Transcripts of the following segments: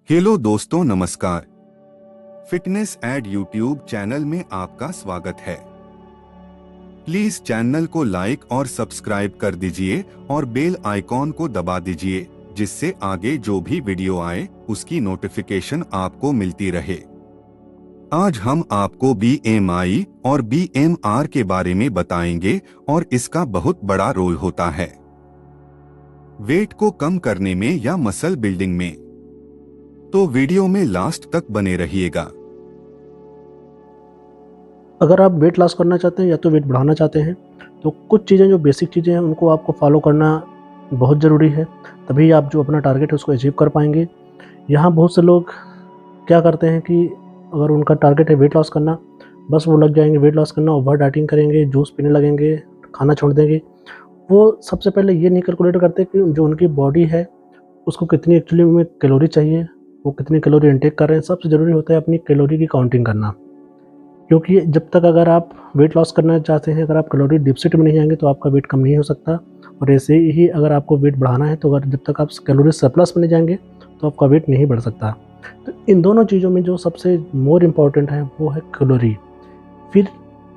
Hello दोस्तों, नमस्कार। Fitness add YouTube channel में आपका स्वागत है। प्लीज चैनल को लाइक और सब्सक्राइब कर दीजिए और बेल आइकॉन को दबा दीजिए, जिससे आगे जो भी वीडियो आए उसकी नोटिफिकेशन आपको मिलती रहे। आज हम आपको BMI और BMR के बारे में बताएंगे और इसका बहुत बड़ा रोल होता है वेट को कम करने में या मसल बिल्डिंग में। तो वीडियो में लास्ट तक बने रहिएगा। अगर आप वेट लॉस करना चाहते हैं या तो वेट बढ़ाना चाहते हैं तो कुछ चीज़ें जो बेसिक चीज़ें हैं उनको आपको फॉलो करना बहुत ज़रूरी है, तभी आप जो अपना टारगेट है उसको अचीव कर पाएंगे। यहाँ बहुत से लोग क्या करते हैं कि अगर उनका टारगेट है वेट लॉस करना, बस वो लग जाएंगे वेट लॉस करना, ओवर डाइटिंग करेंगे, जूस पीने लगेंगे, खाना छोड़ देंगे। वो सबसे पहले ये नहीं कैलकुलेट करते कि जो उनकी बॉडी है उसको कितनी एक्चुअली में कैलोरी चाहिए, वो कितनी कैलोरी इनटेक कर रहे हैं। सबसे ज़रूरी होता है अपनी कैलोरी की काउंटिंग करना, क्योंकि जब तक अगर आप वेट लॉस करना चाहते हैं, अगर आप कैलोरी डिफिसिट में नहीं आएंगे तो आपका वेट कम नहीं हो सकता। और ऐसे ही अगर आपको वेट बढ़ाना है तो अगर जब तक आप कैलोरी सरप्लस में नहीं जाएंगे तो आपका वेट नहीं बढ़ सकता। तो इन दोनों चीज़ों में जो सबसे मोर इम्पॉर्टेंट है वो है कैलोरी। फिर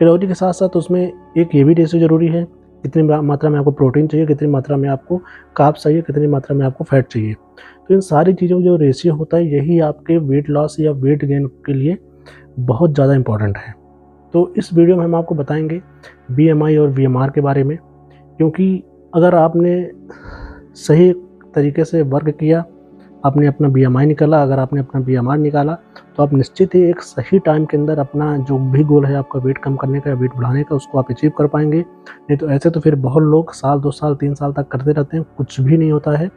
कैलोरी के साथ साथ उसमें एक ये भी रेशियो ज़रूरी है, कितनी मात्रा में आपको प्रोटीन चाहिए, कितनी मात्रा में आपको कार्ब्स चाहिए, कितनी मात्रा में आपको फैट चाहिए। तो इन सारी चीज़ों का जो रेशियो होता है यही आपके वेट लॉस या वेट गेन के लिए बहुत ज़्यादा इम्पॉर्टेंट है। तो इस वीडियो में हम आपको बताएंगे BMI और VMR के बारे में, क्योंकि अगर आपने सही तरीके से वर्क किया, आपने अपना BMI निकाला, अगर आपने अपना BMR निकाला तो आप निश्चित ही एक सही टाइम के अंदर अपना जो भी गोल है आपका वेट कम करने का या वेट बढ़ाने का उसको आप अचीव कर पाएंगे। नहीं तो ऐसे तो फिर बहुत लोग साल 2 साल 3 साल तक करते रहते हैं, कुछ भी नहीं होता है,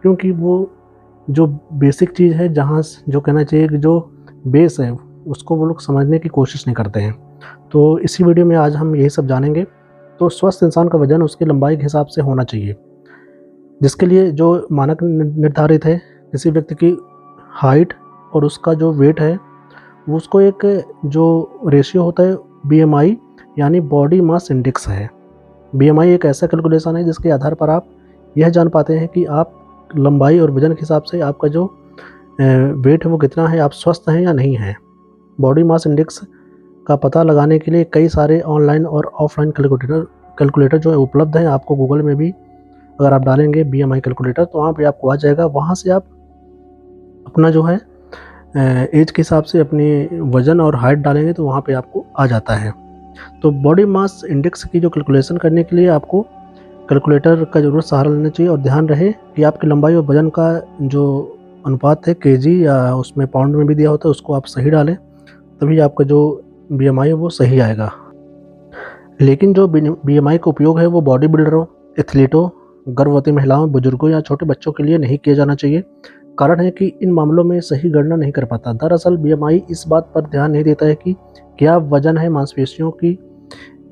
क्योंकि वो जो बेसिक चीज़ है, जहाँ जो कहना चाहिए कि जो बेस है उसको वो लोग समझने की कोशिश नहीं करते हैं। तो इसी वीडियो में आज हम यही सब जानेंगे। तो स्वस्थ इंसान का वजन उसकी लंबाई के हिसाब से होना चाहिए, जिसके लिए जो मानक निर्धारित है, किसी व्यक्ति की हाइट और उसका जो वेट है वो उसको एक जो रेशियो होता है BMI यानी बॉडी मास इंडेक्स है। BMI एक ऐसा कैलकुलेशन है जिसके आधार पर आप यह जान पाते हैं कि आप लंबाई और वजन के हिसाब से आपका जो वेट है वो कितना है, आप स्वस्थ हैं या नहीं हैं। बॉडी मास इंडेक्स का पता लगाने के लिए कई सारे ऑनलाइन और ऑफलाइन कैलकुलेटर जो है उपलब्ध हैं। आपको गूगल में भी अगर आप डालेंगे BMI कैलकुलेटर तो वहाँ पे आपको आ जाएगा। वहाँ से आप अपना जो है एज के हिसाब से अपनी वज़न और हाइट डालेंगे तो वहाँ पे आपको आ जाता है। तो बॉडी मास इंडेक्स की जो कैलकुलेशन करने के लिए आपको कैलकुलेटर का ज़रूर सहारा लेना चाहिए, और ध्यान रहे कि आपकी लंबाई और वज़न का जो अनुपात है केजी या उसमें पाउंड में भी दिया होता है उसको आप सही डालें, तभी आपका जो BMI है वो सही आएगा। लेकिन जो BMI का उपयोग है वो बॉडी बिल्डरों, एथलीटों, गर्भवती महिलाओं, बुजुर्गों या छोटे बच्चों के लिए नहीं किया जाना चाहिए। कारण है कि इन मामलों में सही गणना नहीं कर पाता। दरअसल BMI इस बात पर ध्यान नहीं देता है कि क्या वजन है मांसपेशियों की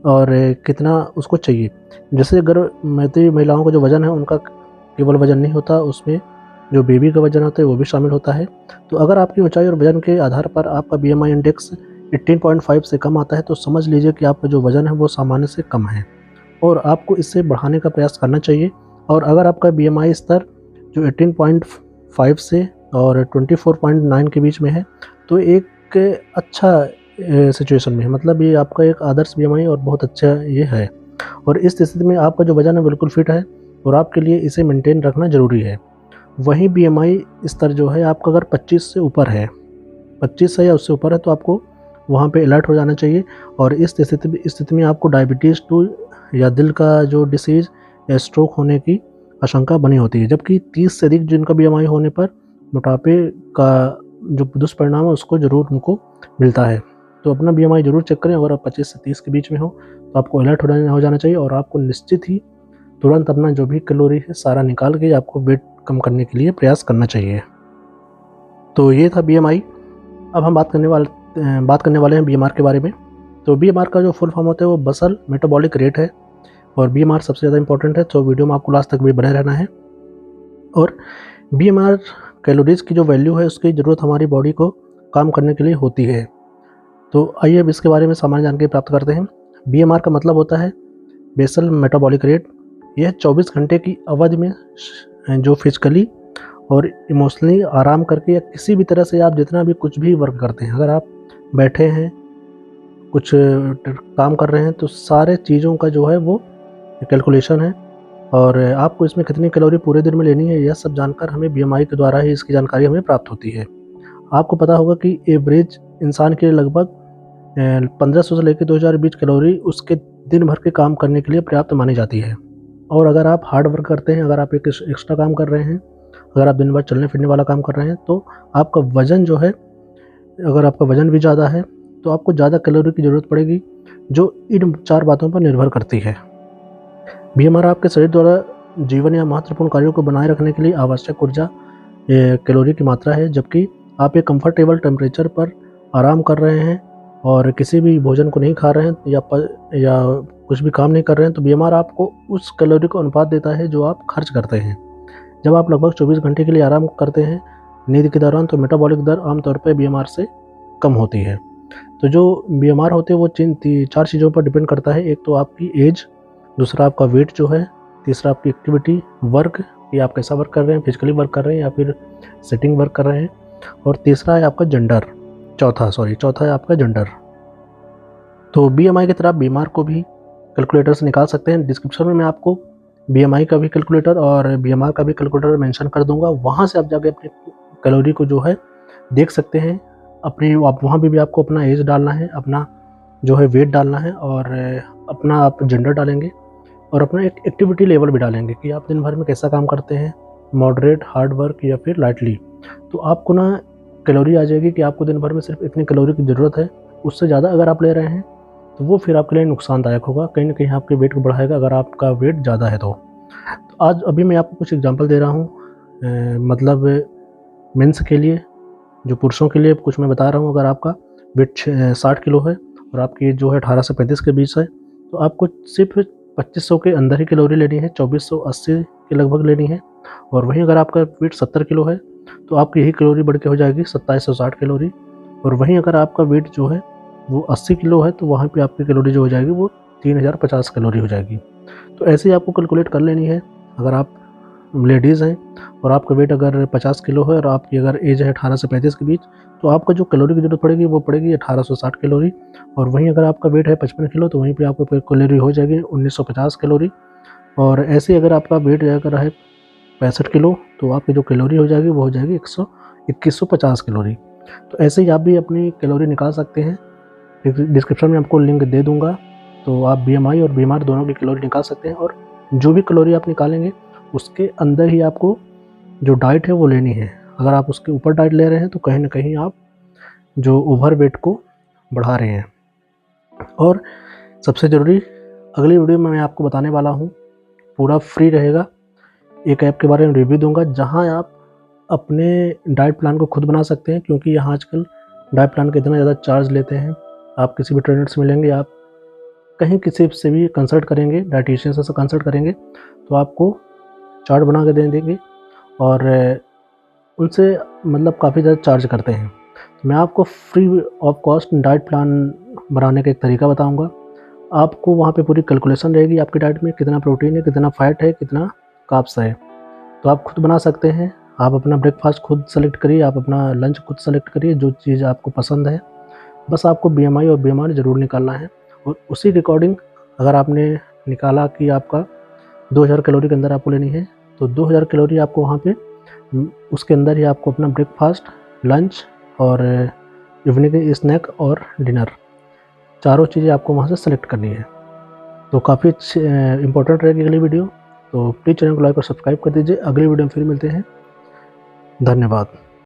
और कितना उसको चाहिए। जैसे गर्भवती महिलाओं का जो वजन है उनका केवल वजन नहीं होता, उसमें जो बेबी का वजन होता है वो भी शामिल होता है। तो अगर आपकी ऊंचाई और वजन के आधार पर आपका BMI इंडेक्स 18.5 से कम आता है तो समझ लीजिए कि आपका जो वजन है वो सामान्य से कम है और आपको इससे बढ़ाने का प्रयास करना चाहिए। और अगर आपका BMI स्तर जो 18.5 से और 24.9 के बीच में है तो एक अच्छा सिचुएशन में है, मतलब ये आपका एक आदर्श BMI और बहुत अच्छा ये है। और इस स्थिति में आपका जो वजन है बिल्कुल फिट है और आपके लिए इसे मेंटेन रखना ज़रूरी है। वहीं BMI स्तर जो है आपका अगर 25 से ऊपर है, 25 है या उससे ऊपर है तो आपको वहाँ पे अलर्ट हो जाना चाहिए। और इस स्थिति में आपको डायबिटीज़ 2 या दिल का जो डिसीज़ या स्ट्रोक होने की आशंका बनी होती है। जबकि 30 से अधिक जिनका BMI होने पर मोटापे का जो दुष्परिणाम है उसको ज़रूर उनको मिलता है। तो अपना BMI ज़रूर चेक करें। अगर आप 25 से 30 के बीच में हो तो आपको अलर्ट हो जाना चाहिए और आपको निश्चित ही तुरंत अपना जो भी कैलोरी है सारा निकाल के आपको वेट कम करने के लिए प्रयास करना चाहिए। तो ये था BMI। अब हम बात करने वाले हैं BMR के बारे में। तो BMR का जो फुल फॉर्म होता है वो बसल मेटाबॉलिक रेट है और BMR सबसे ज़्यादा इंपॉर्टेंट है, तो वीडियो में आपको लास्ट तक भी बने रहना है। और BMR कैलोरीज की जो वैल्यू है उसकी ज़रूरत हमारी बॉडी को काम करने के लिए होती है। तो आइए अब इसके बारे में सामान्य जानकारी प्राप्त करते हैं। BMR का मतलब होता है बेसल मेटाबॉलिक रेट। यह 24 घंटे की अवधि में जो फिजिकली और इमोशनली आराम करके या किसी भी तरह से आप जितना भी कुछ भी वर्क करते हैं, अगर आप बैठे हैं कुछ काम कर रहे हैं तो सारे चीज़ों का जो है वो कैलकुलेशन है और आपको इसमें कितनी कैलोरी पूरे दिन में लेनी है यह सब जानकर हमें बीएमआई के द्वारा ही इसकी जानकारी हमें प्राप्त होती है। आपको पता होगा कि एवरेज इंसान के लिए लगभग 1500 से लेकर 2000 बीच कैलोरी उसके दिन भर के काम करने के लिए पर्याप्त मानी जाती है। और अगर आप हार्ड वर्क करते हैं, अगर आप एक एक्स्ट्रा काम कर रहे हैं, अगर आप दिन भर चलने फिरने वाला काम कर रहे हैं तो आपका वज़न जो है, अगर आपका वज़न भी ज़्यादा है तो आपको ज़्यादा कैलोरी की ज़रूरत पड़ेगी, जो इन 4 बातों पर निर्भर करती है। बीएमआर आपके शरीर द्वारा जीवन या महत्वपूर्ण कार्यों को बनाए रखने के लिए आवश्यक ऊर्जा कैलोरी की मात्रा है, जबकि आप एक कंफर्टेबल टेम्परेचर पर आराम कर रहे हैं और किसी भी भोजन को नहीं खा रहे हैं या कुछ भी काम नहीं कर रहे हैं तो बीएमआर आपको उस कैलोरी को अनुपात देता है जो आप खर्च करते हैं। जब आप लगभग 24 घंटे के लिए आराम करते हैं नींद के दौरान तो मेटाबॉलिक दर आमतौर पर बीएमआर से कम होती है। तो जो बीएमआर होते हैं वो 4 चीज़ों पर डिपेंड करता है। एक तो आपकी एज, दूसरा आपका वेट जो है, तीसरा आपकी एक्टिविटी, वर्क कि आप कैसा वर्क कर रहे हैं, फिजिकली वर्क कर रहे हैं या फिर सिटिंग वर्क कर रहे हैं, और तीसरा है आपका जेंडर, चौथा है आपका जेंडर। तो बीएमआई की तरह बीमार को भी कैलकुलेटर से निकाल सकते हैं। डिस्क्रिप्शन में मैं आपको बीएमआई का भी कैलकुलेटर और बीएमआर का भी कैलकुलेटर मेंशन कर दूंगा, वहाँ से आप जाके अपनी कैलोरी को जो है देख सकते हैं। आप वहाँ भी आपको अपना एज डालना है, अपना जो है वेट डालना है और अपना आप जेंडर डालेंगे और अपना एक एक्टिविटी लेवल भी डालेंगे कि आप दिन भर में कैसा काम करते हैं, मॉडरेट, हार्ड वर्क या फिर लाइटली। तो आपको ना कैलोरी आ जाएगी कि आपको दिन भर में सिर्फ इतनी कैलोरी की ज़रूरत है। उससे ज़्यादा अगर आप ले रहे हैं तो वो फिर आपके लिए नुकसानदायक होगा, कहीं ना कहीं आपके वेट को बढ़ाएगा अगर आपका वेट ज़्यादा है तो आज अभी मैं आपको कुछ एग्जांपल दे रहा हूँ, मतलब मेंस के लिए, जो पुरुषों के लिए कुछ मैं बता रहा हूँ। अगर आपका वेट 60 किलो है और आपकी जो है 18 से 35 के बीच है तो आपको सिर्फ 2500 के अंदर ही कैलोरी लेनी है, 2480 के लगभग लेनी है। और वहीं अगर आपका वेट 70 किलो है तो आपकी यही कैलोरी बढ़ के हो जाएगी 2760 कैलोरी। और वहीं अगर आपका वेट जो है वो 80 किलो है तो वहाँ पे आपकी कैलोरी जो हो जाएगी वो 3050 कैलोरी हो जाएगी। तो ऐसे ही आपको कैलकुलेट कर लेनी है। अगर आप लेडीज़ हैं और आपका वेट अगर 50 किलो है और आपकी अगर एज है 18 से 35 के बीच तो आपको जो कैलोरी की ज़रूरत पड़ेगी वो पड़ेगी 1860 कैलोरी। और वहीं अगर आपका वेट है 55 किलो तो वहीं पे आपको कैलोरी हो जाएगी 1950 कैलोरी। और ऐसे अगर आपका वेट अगर है 65 किलो तो आपकी जो कैलोरी हो जाएगी वो हो जाएगी 2150 कैलोरी। तो ऐसे ही आप भी अपनी कैलोरी निकाल सकते हैं। डिस्क्रिप्शन में आपको लिंक दे दूँगा, तो आप बीएमआई और बीमार दोनों की कैलोरी निकाल सकते हैं। और जो भी कैलोरी आप निकालेंगे उसके अंदर ही आपको जो डाइट है वो लेनी है। अगर आप उसके ऊपर डाइट ले रहे हैं तो कहीं ना कहीं आप जो ओवर वेट को बढ़ा रहे हैं। और सबसे ज़रूरी, अगली वीडियो में मैं आपको बताने वाला हूँ, पूरा फ्री रहेगा, एक ऐप के बारे में रिव्यू दूंगा जहाँ आप अपने डाइट प्लान को खुद बना सकते हैं, क्योंकि यहाँ आजकल डाइट प्लान का इतना ज़्यादा चार्ज लेते हैं। आप किसी भी ट्रेनर से मिलेंगे, आप कहीं किसी से भी कंसल्ट करेंगे, डाइटिशियन से कंसल्ट करेंगे तो आपको चार्ट बना के दे देंगे और उनसे मतलब काफ़ी ज़्यादा चार्ज करते हैं। तो मैं आपको free of cost diet plan बनाने का एक तरीका बताऊंगा। आपको वहाँ पे पूरी कैलकुलेशन रहेगी आपकी डाइट में, कितना प्रोटीन है, कितना फैट है, कितना कार्ब्स है, तो आप खुद बना सकते हैं। आप अपना ब्रेकफास्ट खुद सेलेक्ट करिए, आप अपना लंच खुद सेलेक्ट करिए, जो चीज़ आपको पसंद है। बस आपको बीएमआई और बीएमआर ज़रूर निकालना है और उसी के अकॉर्डिंग अगर आपने निकाला कि आपका 2000 कैलोरी के अंदर आपको लेनी है तो 2000 कैलोरी आपको वहाँ पे उसके अंदर ही आपको अपना ब्रेकफास्ट, लंच और इवनिंग स्नैक और डिनर, चारों चीज़ें आपको वहाँ से सेलेक्ट करनी है। तो काफ़ी अच्छी इंपॉर्टेंट रहेगी अगली वीडियो, तो प्लीज़ चैनल को लाइक और सब्सक्राइब कर दीजिए। अगली वीडियो में फिर मिलते हैं। धन्यवाद।